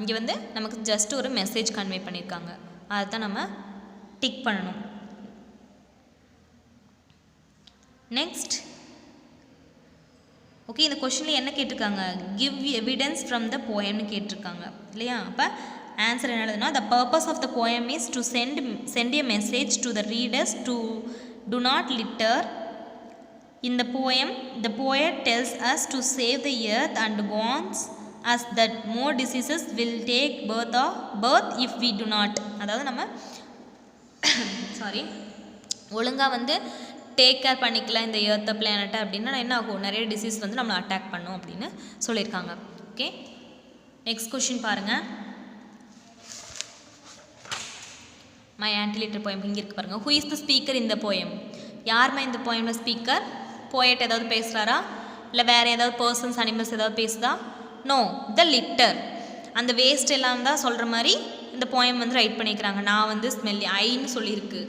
Speaker 1: இங்கே வந்து நமக்கு ஜஸ்ட் ஒரு மெசேஜ் கன்வே பண்ணியிருக்காங்க, அதை தான் நம்ம டிக் பண்ணணும். நெக்ஸ்ட் ஓகே, இந்த கொஷினில் என்ன கேட்டிருக்காங்க? கிவ் எவிடன்ஸ் ஃப்ரம் த போயம்னு கேட்டிருக்காங்க இல்லையா. அப்போ ஆன்சர் என்ன எழுதுனா, the purpose of the poem is to send a message to the readers to do not litter. In the poem, the poet tells us to save the earth and warns us that more diseases will take birth if we do not. அதாவது நம்ம ஒழுங்காக வந்து take care பண்ணிக்கலாம் இந்த எர்த்தை பிளானட்டை அப்படின்னா என்ன ஆகும், நிறைய டிசீஸ் வந்து நம்மளை அட்டாக் பண்ணும் அப்படின்னு சொல்லியிருக்காங்க. ஓகே, நெக்ஸ்ட் கொஷின் பாருங்கள். மை ஆன்டிலிட்டர் போயம் இங்கே இருக்கு பாருங்கள். ஹூ இஸ் த ஸ்பீக்கர் இந்த போயம்? யாருமா இந்த போயமில் ஸ்பீக்கர்? போயட் ஏதாவது பேசுகிறாரா, இல்லை வேறு ஏதாவது பர்சன்ஸ் அனிமல்ஸ் ஏதாவது பேசுதா? நோ, த லிட்டர். அந்த வேஸ்ட் எல்லாம் தான் சொல்கிற மாதிரி இந்த போயம் வந்து ரைட் பண்ணிக்கிறாங்க. நான் வந்து ஸ்மெல்லி, ஐன்னு சொல்லியிருக்கு.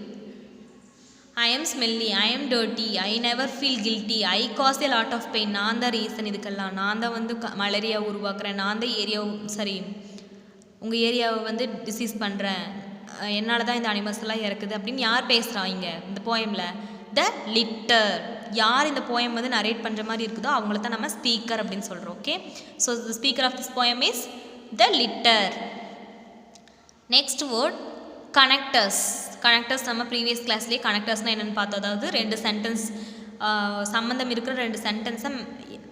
Speaker 1: I am smelly, I am dirty, I never feel guilty, I cause a lot of pain. நான் தான் ரீசன் இதுக்கெல்லாம், நான் தான் வந்து மலேரியா உருவாக்குறேன், நான் தான் உங்கள் ஏரியாவை வந்து டிசீஸ் பண்ணுறேன், என்னால் தான் இந்த அனிமல்ஸ் எல்லாம் இறக்குது அப்படின்னு யார் பேசுகிறாங்க இந்த போயமில்? த லிட்டர். யார் இந்த போயம் வந்து நரேட் பண்ணுற மாதிரி இருக்குதோ அவங்கள தான் நம்ம ஸ்பீக்கர் அப்படின்னு சொல்கிறோம். Okay, so the speaker of this poem is the litter. Next word connectors. Connectors நம்ம ப்ரீவியஸ் கிளாஸ்லேயே கனெக்டர்ஸ்னால் என்னென்னு பார்த்தோம். அதாவது ரெண்டு சென்டென்ஸ் சம்மந்தம் இருக்கிற ரெண்டு சென்டென்ஸை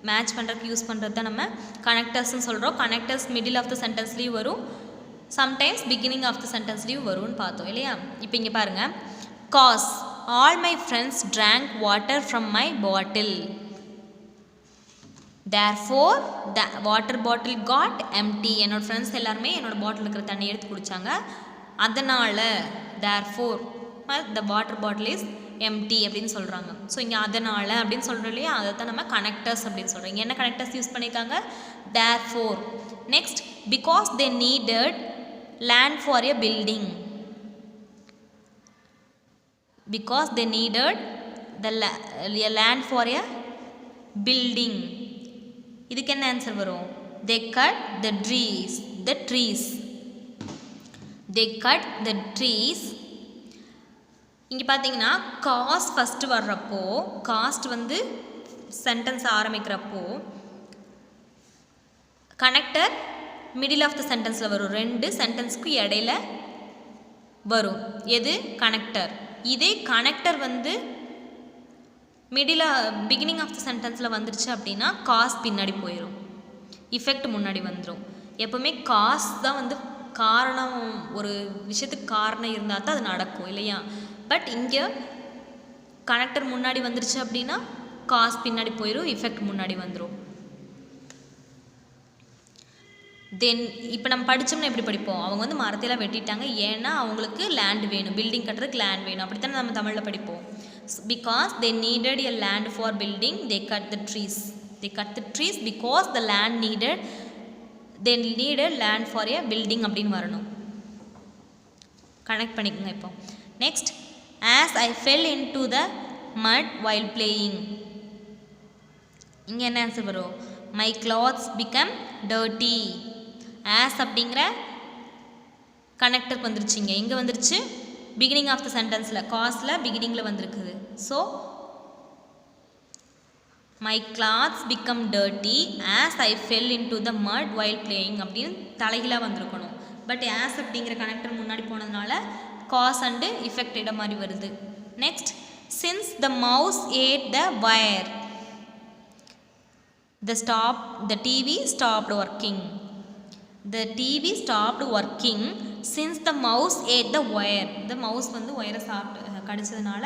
Speaker 1: மேட்ச் பண்ணுறதுக்கு யூஸ் பண்ணுறது தான் நம்ம கனெக்டர்ஸ்னு சொல்கிறோம். கனெக்டர்ஸ் மிடில் ஆஃப் த சென்டென்ஸ்லேயும் வரும், சம்டைம்ஸ் பிகினிங் ஆஃப் த சென்டென்ஸ்லேயும் வரும்னு பார்த்தோம் இல்லையா. இப்போ இங்கே பாருங்கள். Cause all my friends drank water from my bottle. Therefore the water bottle got empty. என்னோடய ஃப்ரெண்ட்ஸ் எல்லாருமே என்னோடய பாட்டில் இருக்கிற தண்ணி எடுத்து குடித்தாங்க, அதனால் therefore the water bottle is empty அப்படின்னு சொல்கிறாங்க. ஸோ இங்கே அதனால் அப்படின்னு சொல்கிறோம் இல்லையா, அதை தான் நம்ம கனெக்டர்ஸ் அப்படின்னு சொல்கிறோம். இங்கே என்ன கனெக்டர்ஸ் யூஸ் பண்ணியிருக்காங்க? Therefore. Next because they needed land for a building. Because they needed a land for a building. இதுக்கு என்ன ஆன்சர் வரும்? They cut the trees. They cut the trees. இங்கே பார்த்தீங்கன்னா காஸ்ட் ஃபஸ்ட்டு வர்றப்போ, காஸ்ட் வந்து sentence ஆரம்பிக்கிறப்போ connector middle of the சென்டென்ஸில் வரும், ரெண்டு சென்டென்ஸ்க்கு இடையில வரும். எது? கனெக்டர். இதே கனெக்டர் வந்து பிகினிங் ஆஃப் த சென்டென்ஸில் வந்துருச்சு அப்படின்னா காஸ் பின்னாடி போயிடும், இஃபெக்ட் முன்னாடி வந்துடும். எப்போவுமே காஸ் தான் வந்து காரணம், ஒரு விஷயத்துக்கு காரணம் இருந்தால் தான் அது நடக்கும் இல்லையா. பட் இங்கே கனெக்டர் முன்னாடி வந்துருச்சு அப்படின்னா காஸ் பின்னாடி போயிடும், இஃபெக்ட் முன்னாடி வந்துடும். தென் இப்போ நம்ம படித்தோம்னா எப்படி படிப்போம்? அவங்க வந்து மரத்தையெல்லாம் வெட்டிட்டாங்க, ஏன்னா அவங்களுக்கு லேண்ட் வேணும், பில்டிங் கட்டுறதுக்கு லேண்ட் வேணும், அப்படித்தானே நம்ம தமிழில் படிப்போம். Because they needed a land for building they cut the trees. They cut the trees because the land needed, they needed land for a building அப்படின்னு வரணும். கனெக்ட் பண்ணிக்கோங்க. இப்போ next as I fell into the mud while playing. இங்கே என்ன answer வரும்? my clothes become dirty. as அப்படிங்கிற connector வந்துருச்சுங்க, எங்கே வந்துருச்சு? பிகினிங் ஆஃப் த சென்டென்ஸில், காஸில் பிகினிங்கில் வந்திருக்குது. So my clothes become dirty as I fell into the mud while playing அப்படின்னு தலைகீழாக வந்திருக்கணும். பட் ஆஸ் அப்படிங்கிற கனெக்டர் முன்னாடி போனதுனால காஸ் அண்டு இஃபெக்ட் இட மாதிரி வருது. Next, since the mouse add the wire the TV stopped working. The TV stopped working since the mouse ate the wire. The mouse வந்து ஒயரை சாப்பிட்டு கடிச்சதுனால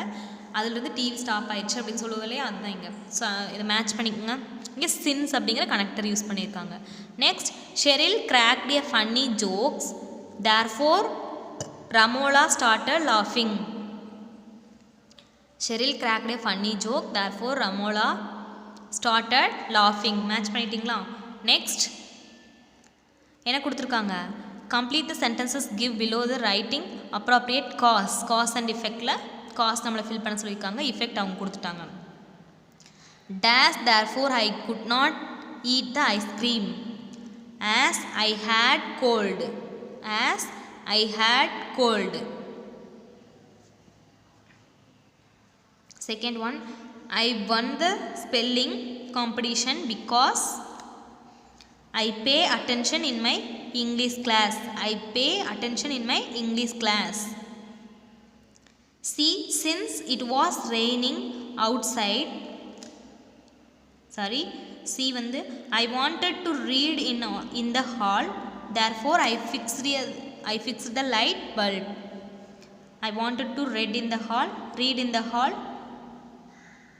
Speaker 1: அதுலேருந்து டிவி ஸ்டாப் ஆயிடுச்சு அப்படின்னு சொல்லுவது இல்லையா, அதுதான் இங்கே. ஸோ இதை மேட்ச் பண்ணிக்கோங்க. இங்கே சின்ஸ் அப்படிங்கிற கனெக்டர் யூஸ் பண்ணியிருக்காங்க. Next, Sheryl cracked a funny jokes therefore Ramola started லாஃபிங். Sheryl cracked a funny joke therefore Ramola started லாஃபிங். மேட்ச் பண்ணிட்டீங்களா? நெக்ஸ்ட் என்ன கொடுத்துருக்காங்க? Complete the sentences give below the writing appropriate cause and இஃபெக்டில் காஸ் நம்மளை fill பண்ண சொல்லியிருக்காங்க, இஃபெக்ட் அவங்க கொடுத்துட்டாங்க. டேஸ் therefore I could not eat the ice cream as I had cold. As I had cold. Second one, I won the spelling competition because I pay attention in my English class. I pay attention in my English class. See, since it was raining outside, see வந்து I wanted to read in the hall, therefore I fixed the light bulb. I wanted to read in the hall,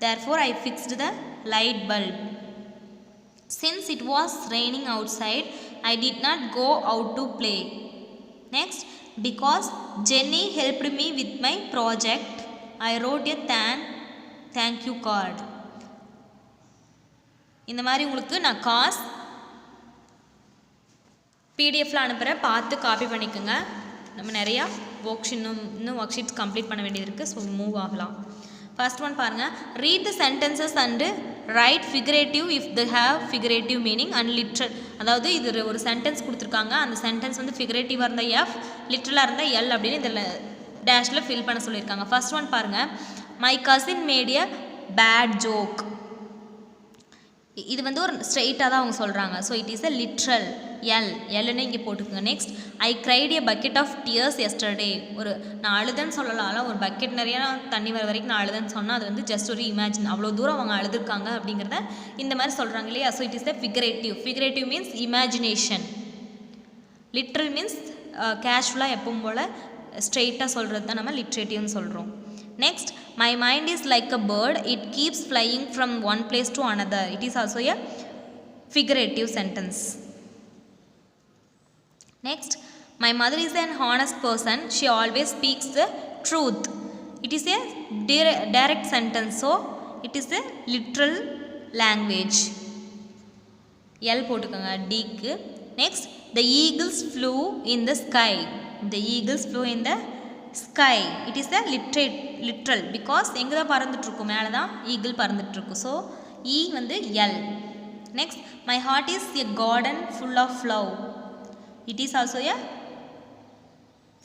Speaker 1: therefore I fixed the light bulb. Since it was raining outside, I did not go out to play. Next, because Jenny helped me with my project, I wrote a thank you card. இந்த மாதிரி உங்களுக்கு நான் cos பிடிஎஃப்பில் அனுப்புகிறேன், பார்த்து copy பண்ணிக்கோங்க. நம்ம நிறையா இன்னும் ஒர்க் ஷீட்ஸ் கம்ப்ளீட் பண்ண வேண்டியது இருக்குது. ஸோ மூவ் ஆகலாம். ஃபர்ஸ்ட் ஒன் பாருங்கள், read the sentences and right figurative if the have figurative meaning and literal. அதாவது இது ஒரு சென்டென்ஸ் கொடுத்துருக்காங்க, அந்த சென்டென்ஸ் வந்து ஃபிகரேட்டிவாக இருந்தால் எஃப், லிட்ரலாக இருந்தால் எல் அப்படின்னு இதில் டேஷில் ஃபில் பண்ண சொல்லியிருக்காங்க. ஃபர்ஸ்ட் ஒன் பாருங்கள், my cousin made a bad joke. இது வந்து ஒரு ஸ்ட்ரெயிட்டாக தான் அவங்க சொல்கிறாங்க. So it is a literal எல்லுன்னு இங்கே போட்டுக்கோங்க. Next, I cried a bucket of tears yesterday. நான் அழுதுன்னு சொல்லலாம், ஒரு பக்கெட் நிறையா தண்ணி வர வரைக்கும் நான் அழுதுன்னு சொன்னால் அது வந்து ஜஸ்ட் ஒரு இமேஜின், அவ்வளோ தூரம் அவங்க அழுதுருக்காங்க அப்படிங்கிறத இந்த மாதிரி சொல்கிறாங்க இல்லையா. So it is the figurative means imagination. Literal means கேஷுவலாக எப்பவும் போல் ஸ்ட்ரெயிட்டாக சொல்கிறது தான் நம்ம லிட்ரேட்டிவ்னு சொல்கிறோம். Next, my mind is like a bird, it keeps flying from one place to another. It is also a figurative sentence. Next, my mother is an honest person, she always speaks the truth. It is a direct sentence, so it is a literal language. L போட்டுக்கோங்க Dக்கு. Next, the eagles flew in the sky. The eagles flew in the sky. It is a literal because எங்கே தான் பறந்துட்டுருக்கும், மேலே தான் eagle பறந்துட்டுருக்கும். So E வந்து L. Next, my heart is a garden full of love. It is also a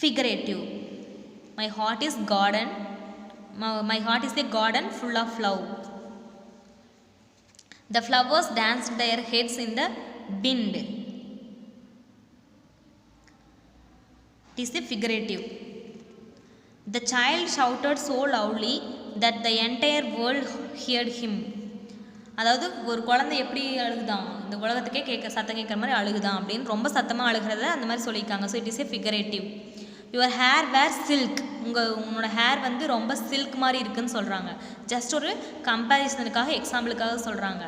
Speaker 1: figurative. My heart is a garden full of love. The flowers danced their heads in the wind. It is a figurative. The child shouted so loudly that the entire world heard him. அதாவது ஒரு குழந்தை எப்படி அழுகுதான், இந்த உலகத்துக்கே சத்தம் கேட்குற மாதிரி அழுகுதான் அப்படின்னு ரொம்ப சத்தமாக அழுகிறத அந்த மாதிரி சொல்லியிருக்காங்க. So it is a figurative. Your hair were silk. உன்னோட ஹேர் வந்து ரொம்ப சில்க் மாதிரி இருக்குதுன்னு சொல்கிறாங்க. ஜஸ்ட் ஒரு கம்பேரிசனுக்காக, எக்ஸாம்பிளுக்காக சொல்கிறாங்க.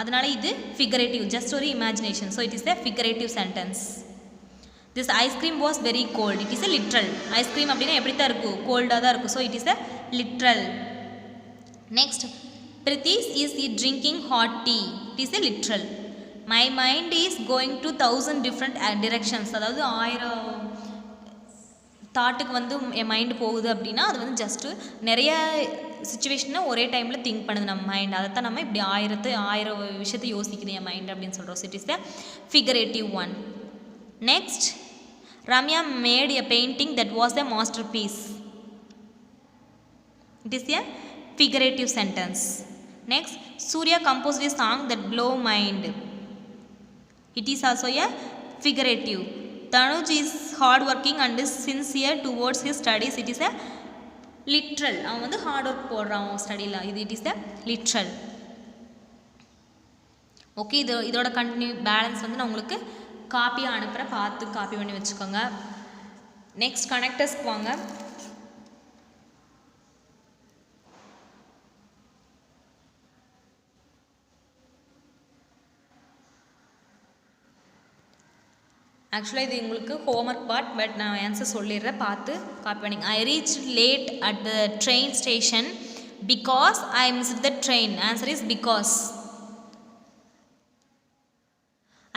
Speaker 1: அதனால் இது ஃபிகரேட்டிவ், ஜஸ்ட் ஒரு imagination. So it is a figurative sentence. This ice cream was very cold. It is a literal. Ice cream அப்படின்னா எப்படி தான் இருக்கும், கோல்டாக தான் இருக்கும். So it is a literal. Next, Prithis is drinking hot tea. It is a literal. My mind is going to 1000 different directions. அதாவது 1000 தாட்டுக்கு வந்து என் mind போகுது அப்படின்னா அது வந்து ஜஸ்ட்டு நிறைய சுச்சுவேஷனை ஒரே டைமில் திங்க் பண்ணுது நம்ம மைண்ட். அதைத்தான் நம்ம இப்படி 1000 விஷயத்தை யோசிக்குது என் மைண்ட் அப்படின்னு சொல்கிறோம். So it is the figurative one. Next, Ramya made a painting that was a masterpiece. It is a figurative sentence. Next, Surya composed a song that blow mind. It is also a figurative. Tanuj is hardworking and is sincere towards his studies. It is a literal. அவன் வந்து hard work போடுறான் ஸ்டடியில். It is the literal. Okay, இதோட continue balance வந்து நான் உங்களுக்கு காப்பியாக அனுப்புகிறேன், பார்த்து காப்பி பண்ணி வச்சுக்கோங்க. நெக்ஸ்ட் கனெக்டர்ஸ்க்கு வாங்க. ஆக்சுவலாக இது உங்களுக்கு ஹோம்ஒர்க் பார்ட், பட் நான் ஆன்சர் சொல்லிடுறேன், பார்த்து காப்பி பண்ணிங்க. I reach late at the train station because I missed the train. Answer is because.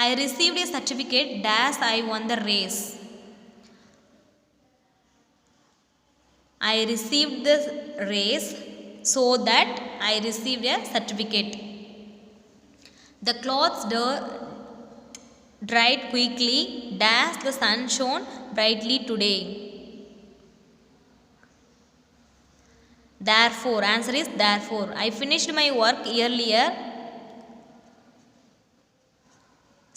Speaker 1: I received a certificate dash I won the race. I received the race so that I received a certificate. The clothes dried quickly dash the sun shone brightly today. Therefore, answer is therefore. I finished my work earlier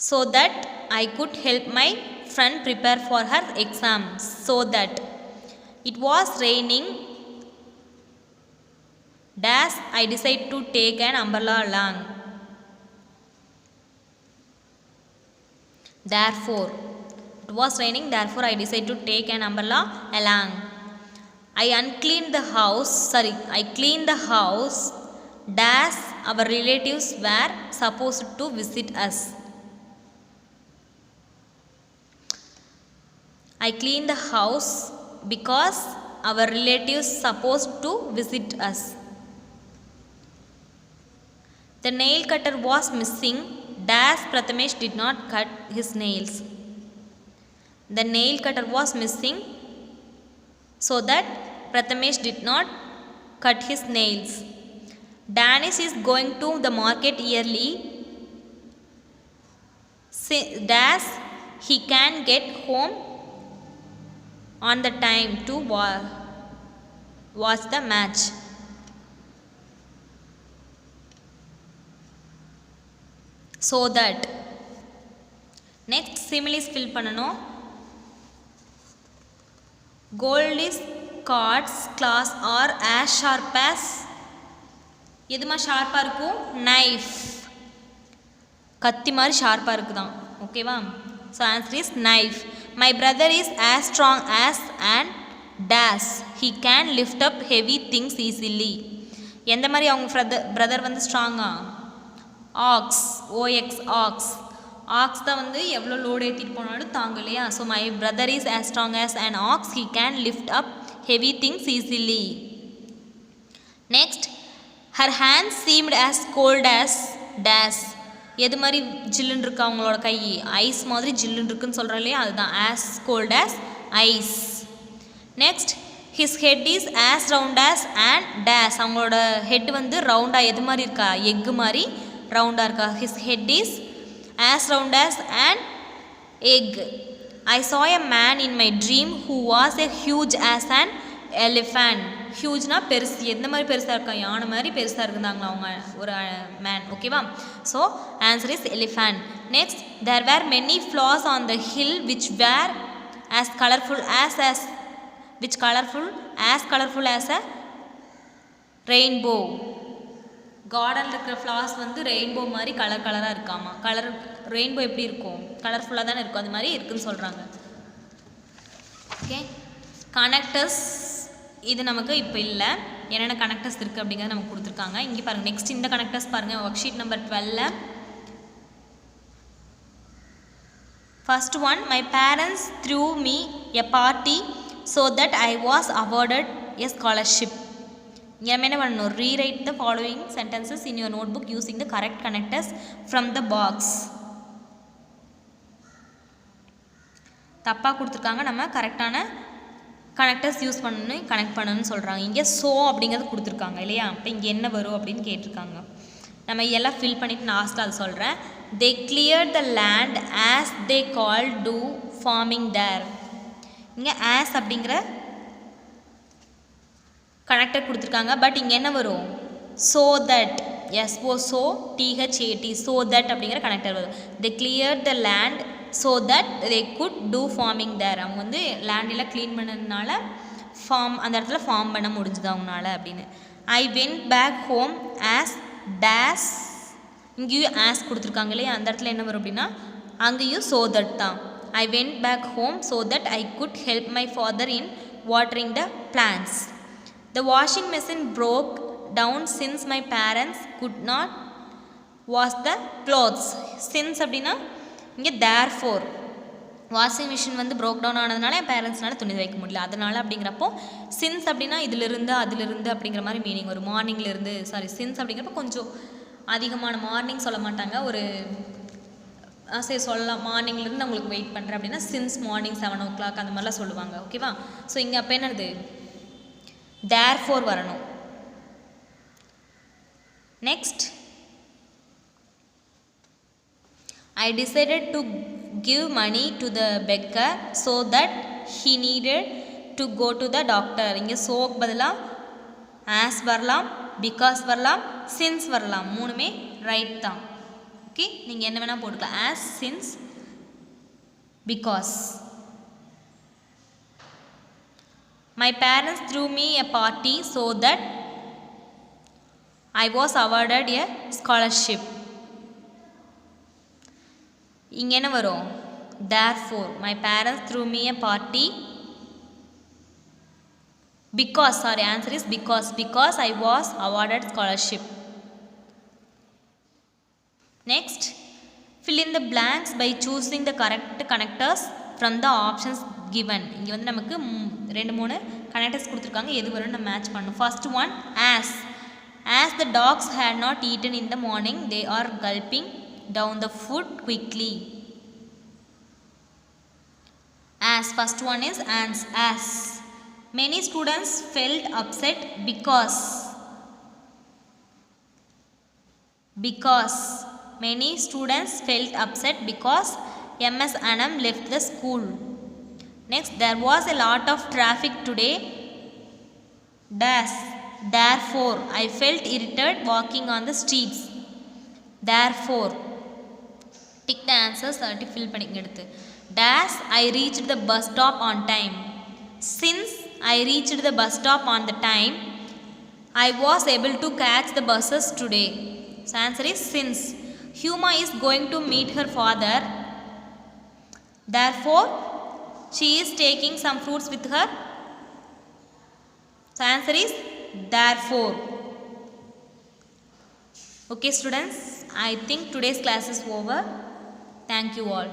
Speaker 1: so that I could help my friend prepare for her exams. So that it was raining dash I decided to take an umbrella along. Therefore, it was raining, therefore I decided to take an umbrella along. I cleaned the house dash our relatives were supposed to visit us. I cleaned the house because our relatives supposed to visit us. The nail cutter was missing dash Prathamesh did not cut his nails. The nail cutter was missing so that Prathamesh did not cut his nails. Danish is going to the market yearly dash he can get home on the time to watch the match. So that. Next, similes fill பண்ணனும். Gold is cards class are as sharp as எதுமா ஷார்ப்பாக இருக்கும்? Knife. கத்தி மாதிரி ஷார்ப்பாக இருக்குதான். ஓகேவா? So answer is knife. My brother is as strong as an dash. He can lift up heavy things easily. எந்த மாதிரி அவங்க பிரதர் வந்து ஸ்ட்ராங்கா? ஆக்ஸ். OX aux. ஆக்ஸ் தான் வந்து எவ்வளோ லோடு ஏற்றிட்டு போனாலும் தாங்கும் இல்லையா? So my brother is as strong as an ox. He can lift up heavy things easily. Next, her hands seemed as cold as dash. எது மாதிரி ஜில்லுன்னு இருக்கு அவங்களோட கை? ஐஸ் மாதிரி ஜில்லுன்னு இருக்குன்னு சொல்கிறோம் இல்லையா? அதுதான் as cold as ice. Next, his head is as round as and dash. அவங்களோட ஹெட் வந்து ரவுண்டாக எது மாதிரி இருக்கா? எக்கு மாதிரி ரவுண்டாக இருக்கா? his head is as round as an egg. I saw a man in my dream who was as huge as an elephant. ஹியூஜ்னா பெருசு. எந்த மாதிரி பெருசாக இருக்கா? யானை மாதிரி பெருசாக இருந்தாங்களா அவங்க ஒரு மேன். ஓகேவா? So answer is elephant. Next, there were many flowers on the hill which were as colorful as a rainbow. கார்டனில் இருக்கிற ஃப்ளார்ஸ் வந்து ரெயின்போ மாதிரி கலராக இருக்காமா. ரெயின்போ எப்படி இருக்கும்? கலர்ஃபுல்லாக தானே இருக்கும். அது மாதிரி இருக்குன்னு சொல்கிறாங்க. ஓகே, கனெக்டர்ஸ் இது நமக்கு இப்போ இல்லை. என்னென்ன கனெக்டர்ஸ் இருக்குது அப்படிங்கிறத நமக்கு கொடுத்துருக்காங்க. இங்கே பாருங்கள். நெக்ஸ்ட் இந்த கனெக்டர்ஸ் பாருங்கள். Work sheet number 12. First one, my parents threw me a party so that I was awarded a scholarship. இங்கே நம்ம என்ன பண்ணணும்? Rewrite the following sentences in your notebook using the correct connectors from the box. தப்பாக கொடுத்துருக்காங்க. நம்ம கரெக்டான connectors use connect பண்ணணும்னு சொல்கிறாங்க. இங்கே ஸோ அப்படிங்கிறது கொடுத்துருக்காங்க இல்லையா? இப்போ இங்கே என்ன வரும் அப்படின்னு கேட்டிருக்காங்க. நம்ம எல்லாம் ஃபில் பண்ணிவிட்டு லாஸ்ட்டாக அது சொல்கிறேன். They cleared the land as they called do farming there. இங்கே as அப்படிங்கிற கனெக்டர் கொடுத்துருக்காங்க. பட் இங்கே என்ன வரும்? so that SO THAT so that அப்படிங்கிற கனெக்டர் வரும். they cleared the land so that they could do farming there. அவங்க வந்து லேண்டெல்லாம் க்ளீன் பண்ணதுனால அந்த இடத்துல ஃபார்ம் பண்ண முடிஞ்சுது அவங்களால அப்படின்னு. I went back home as dash, இங்கேயும் ஆஸ் கொடுத்துருக்காங்க இல்லையா, அந்த இடத்துல என்ன வரும் அப்படின்னா அங்கேயும் so that தான். I went back home so that I could help my father in watering the plants. The washing machine broke down since my parents could not wash the clothes. Since அப்படின்னா இங்கே therefore washing machine வந்து Broek down ஆனதுனால என் பேரண்ட்ஸ்னால துணி துவைக்க முடியல அதனால் அப்படிங்கிறப்போ since அப்படின்னா இதிலிருந்து அதிலிருந்து அப்படிங்கிற மாதிரி மீனிங் வரும். மார்னிங்லேருந்து சின்ஸ் அப்படிங்கிறப்போ கொஞ்சம் அதிகமான மார்னிங் சொல்ல மாட்டாங்க, ஒரு சரி சொல்லலாம் மார்னிங்லேருந்து உங்களுக்கு வெயிட் பண்ணுறேன் அப்படின்னா சின்ஸ் மார்னிங் 7 o'clock அந்த மாதிரிலாம் சொல்லுவாங்க. ஓகேவா? ஸோ இங்கே அப்போ என்னது therefore வரணும். Next I decided to give money to the beggar so that he needed to go to the doctor. இங்கே சோக்கு பதிலாக ஆஸ் வரலாம், பிகாஸ் வரலாம், சின்ஸ் வரலாம், மூணுமே ரைட் தான். ஓகே, நீங்கள் என்ன வேணால் போட்டுக்கலாம், as, since, because. My parents threw me a party so that I was awarded a scholarship. இங்கே என்ன வரும் therefore my parents threw me a party because answer is because I was awarded scholarship. Next, fill in the blanks by choosing the correct connectors from the options given. இங்கே வந்து நமக்கு 2-3 connectors கொடுத்துருக்காங்க, எது வரும் நம்ம மேட்ச் பண்ணணும். First one as the dogs had not eaten in the morning they are gulping down the food quickly. As first one is as many students felt upset because many students felt upset because MS Anam left the school. Next, there was a lot of traffic today therefore I felt irritated walking on the streets. Therefore tick the answers 30 fill பண்ணிங்க எடுத்து. I reached the bus stop on time. Since I reached the bus stop on the time I was able to catch the buses today. So answer is since. Huma is going to meet her father therefore she is taking some fruits with her. So answer is therefore. Okay students, I think today's class is over. Thank you all.